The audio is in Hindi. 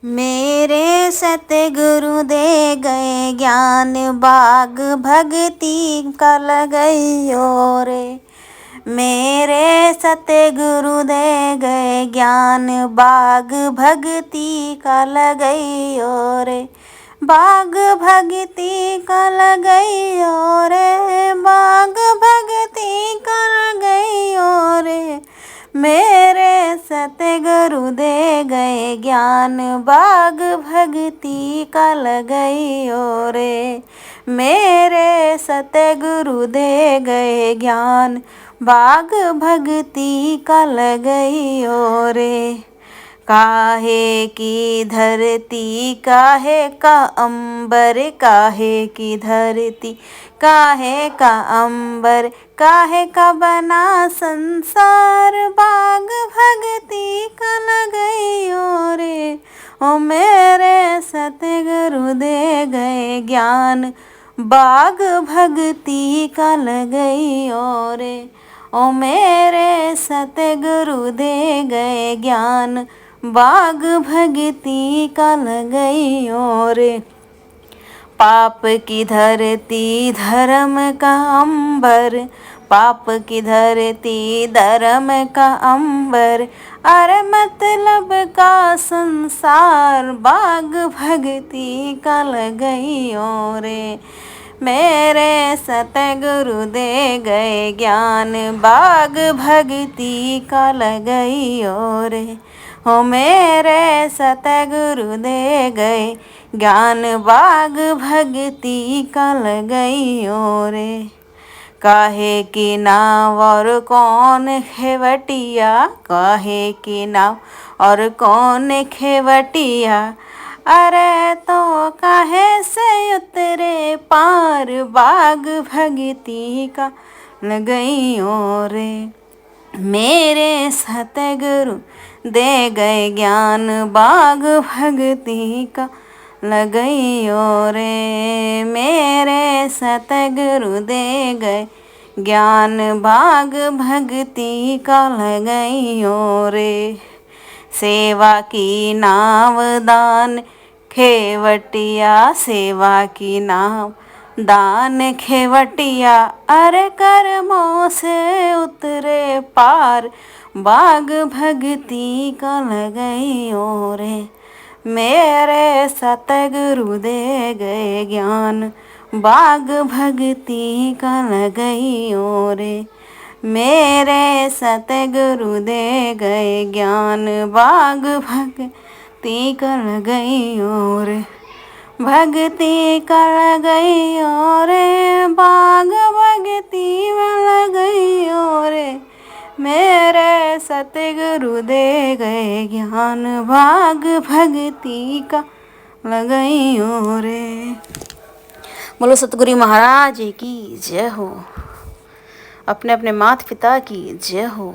मेरे सतगुरु दे गए ज्ञान, बाग भक्ति का लगइयो रे। मेरे सतगुरु दे गए ज्ञान, बाग भक्ति का लगइयो रे। बाग भक्ति का लगइयो रे, बाग भक्ति का लगइयो रे। मेरे सतगुरु दे गए ज्ञान, बाग भक्ति का लगइयो रे। मेरे सतगुरु दे गए ज्ञान, बाग भक्ति का लगइयो रे। काहे की धरती काहे का अंबर, काहे की धरती काहे का अंबर, काहे का बना संसार, बाग भक्ति का लगइयो रे। ओ मेरे सतगुरु दे गए ज्ञान, बाग भक्ति का लगइयो रे। ओ मेरे सतगुरु दे गए ज्ञान, बाग भक्ति का लगइयो रे। पाप की धरती धर्म का अंबर, पाप की धरती धर्म का अंबर, अरे मतलब का संसार, बाग भक्ति का लगइयो रे। मेरे सतगुरु दे गए ज्ञान, बाग भक्ति का लगइयो रे। हो मेरे सतगुरु दे गए ज्ञान, बाग भक्ति का लगइयो रे। काहे की नाव और कौन खेवटिया, काहे की नाव और कौन खेवटिया, अरे तो काहे से उतरे पार, बाग भक्ति का लगइयो रे। मेरे सतगुरु दे गए ज्ञान, बाग भक्ति का लगइयो रे। मेरे सतगुरु दे गए ज्ञान, बाग भक्ति का लगइयो रे। सेवा की नाव दान खेवटिया, सेवा की नाव दान खेवटिया, अरे कर्मों से उतरे पार, बाग भक्ति का लगइयो रे। मेरे सतगुरु दे गए ज्ञान, बाग भक्ति का लगइयो रे। मेरे सतगुरु दे गए ज्ञान, बाग भक्ति का लगइयो रे। भक्ति का लगइयो रे, बाग भक्ति में लगइयो रे। मेरे सतगुरु दे गए ज्ञान, बाग भक्ति का लगइयो रे। बोलो सतगुरु महाराज की जय हो। अपने अपने माता पिता की जय हो।